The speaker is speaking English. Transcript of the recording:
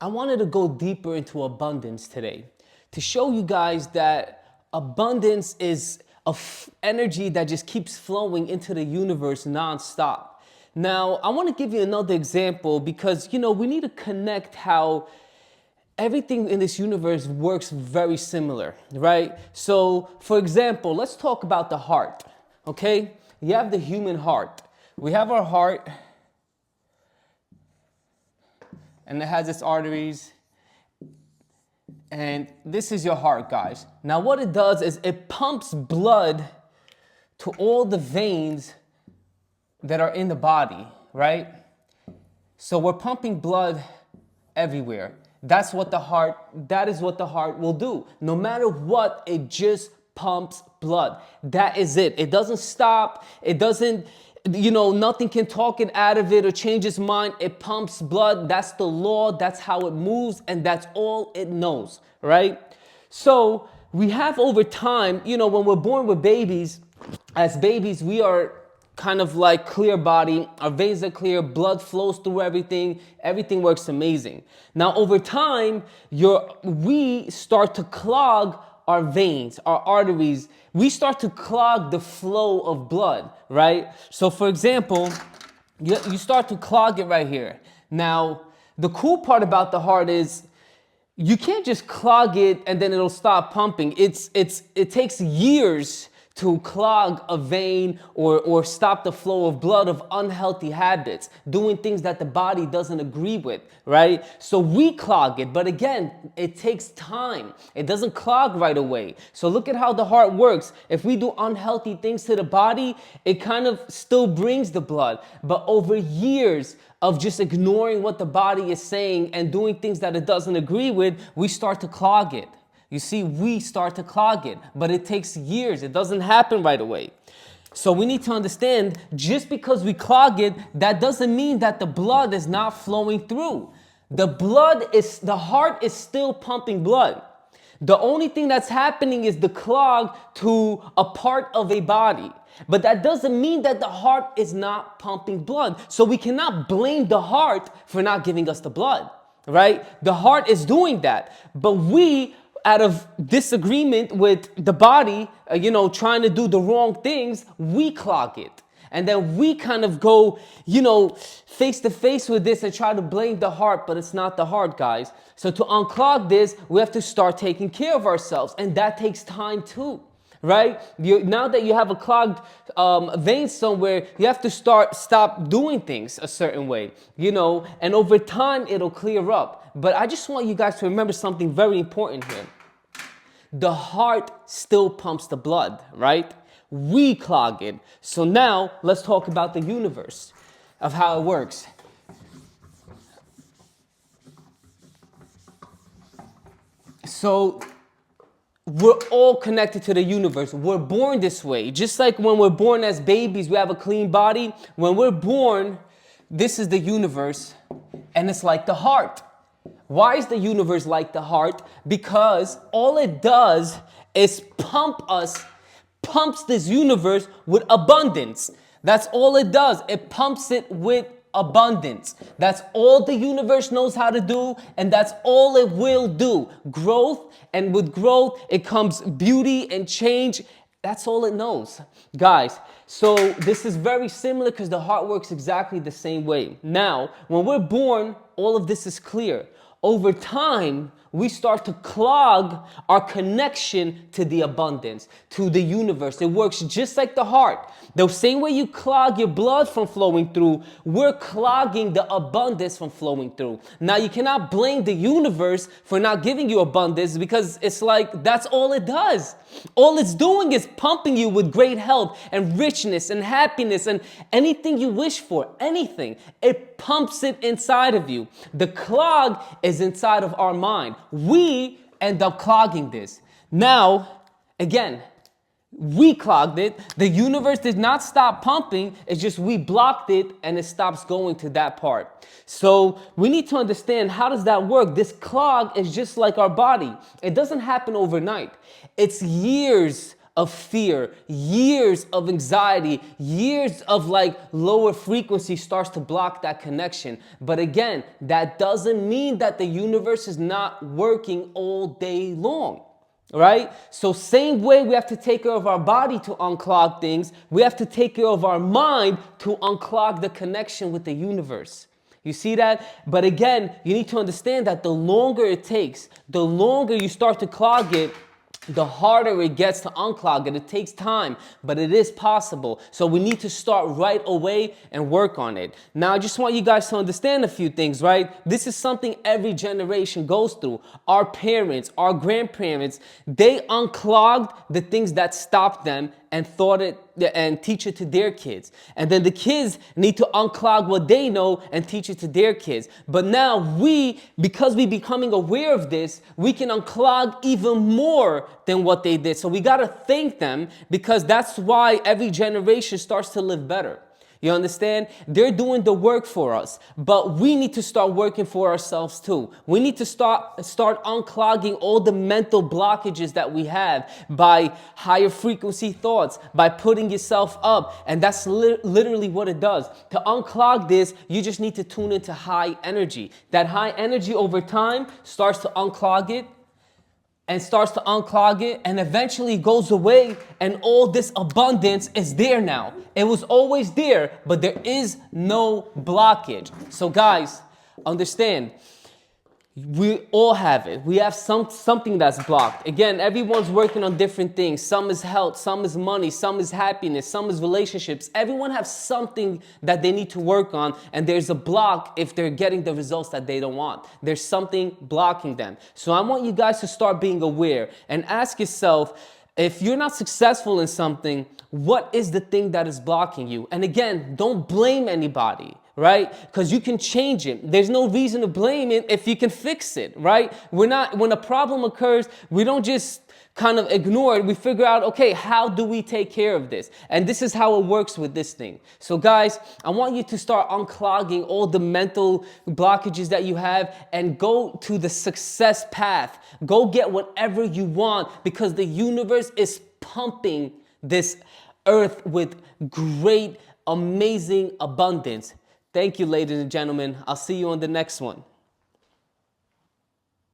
I wanted to go deeper into abundance today to show you guys that abundance is energy that just keeps flowing into the universe nonstop. Now, I want to give you another example because, we need to connect how everything in this universe works very similar, right? So, for example, let's talk about the heart, okay? You have the human heart. We have our heart, and it has its arteries, and this is your heart, guys. Now, what it does is it pumps blood to all the veins that are in the body, right? So we're pumping blood everywhere. That is what the heart will do. No matter what, it just pumps blood. That is it. It doesn't stop. It doesn't, nothing can talk it out of it or change its mind. It pumps blood. That's the law. That's how it moves. And that's all it knows, right? So we have over time, when we're born with babies, as babies, we are kind of like clear body, our veins are clear, blood flows through everything works amazing. Now over time, we start to clog our veins, our arteries, we start to clog the flow of blood, right? So for example, you start to clog it right here. Now, the cool part about the heart is you can't just clog it and then it'll stop pumping. It takes years to clog a vein or stop the flow of blood of unhealthy habits, doing things that the body doesn't agree with, right? So we clog it, but again, it takes time. It doesn't clog right away. So look at how the heart works. If we do unhealthy things to the body, it kind of still brings the blood, but over years of just ignoring what the body is saying and doing things that it doesn't agree with, we start to clog it. You see, we start to clog it, but it takes years. It doesn't happen right away. So we need to understand, just because we clog it, that doesn't mean that the blood is not flowing through. The heart is still pumping blood. The only thing that's happening is the clog to a part of a body. But that doesn't mean that the heart is not pumping blood. So we cannot blame the heart for not giving us the blood, right? The heart is doing that. But we, out of disagreement with the body, trying to do the wrong things, we clog it. And then we kind of go, face to face with this and try to blame the heart, but it's not the heart, guys. So to unclog this, we have to start taking care of ourselves. And that takes time too, right? Now that you have a clogged vein somewhere, you have to stop doing things a certain way, and over time it'll clear up. But I just want you guys to remember something very important here. The heart still pumps the blood, right? We clog it. So now let's talk about the universe of how it works. So we're all connected to the universe. We're born this way. Just like when we're born as babies, we have a clean body. When we're born, this is the universe, and it's like the heart. Why is the universe like the heart? Because all it does is pumps this universe with abundance. That's all it does. It pumps it with abundance. That's all the universe knows how to do, and that's all it will do. Growth, and with growth, it comes beauty and change. That's all it knows, guys. So this is very similar because the heart works exactly the same way. Now, when we're born, all of this is clear. Over time, we start to clog our connection to the abundance, to the universe. It works just like the heart. The same way you clog your blood from flowing through, we're clogging the abundance from flowing through. Now, you cannot blame the universe for not giving you abundance because it's like that's all it does. All it's doing is pumping you with great health and richness and happiness and anything you wish for, anything. It pumps it inside of you. The clog is inside of our mind. We end up clogging this. Now, again, we clogged it. The universe did not stop pumping. It's just we blocked it and it stops going to that part. So we need to understand, how does that work? This clog is just like our body. It doesn't happen overnight. It's years of fear, years of anxiety, years of like lower frequency starts to block that connection. But again, that doesn't mean that the universe is not working all day long. Right? So same way we have to take care of our body to unclog things, we have to take care of our mind to unclog the connection with the universe. You see that? But again, you need to understand that the longer it takes, the longer you start to clog it, the harder it gets to unclog it. It takes time, but it is possible. So we need to start right away and work on it. Now, I just want you guys to understand a few things, right? This is something every generation goes through. Our parents, our grandparents, they unclogged the things that stopped them and thought it and teach it to their kids. And then the kids need to unclog what they know and teach it to their kids. But now because we becoming aware of this, we can unclog even more than what they did. So we got to thank them, because that's why every generation starts to live better. You understand? They're doing the work for us, but we need to start working for ourselves too. We need to start unclogging all the mental blockages that we have by higher frequency thoughts, by putting yourself up. And that's literally what it does. To unclog this, you just need to tune into high energy. That high energy over time starts to unclog it, and starts to unclog it, and eventually goes away, and all this abundance is there now. It was always there, but there is no blockage. So guys, understand, we all have it. We have something that's blocked. Again, everyone's working on different things. Some is health, some is money, some is happiness, some is relationships. Everyone has something that they need to work on, and there's a block if they're getting the results that they don't want. There's something blocking them. So I want you guys to start being aware and ask yourself, if you're not successful in something, what is the thing that is blocking you? And again, don't blame anybody, right? Because you can change it. There's no reason to blame it if you can fix it, right? When a problem occurs, we don't just kind of ignore it. We figure out, okay, how do we take care of this? And this is how it works with this thing. So guys, I want you to start unclogging all the mental blockages that you have and go to the success path. Go get whatever you want, because the universe is pumping this earth with great, amazing abundance. Thank you, ladies and gentlemen. I'll see you on the next one.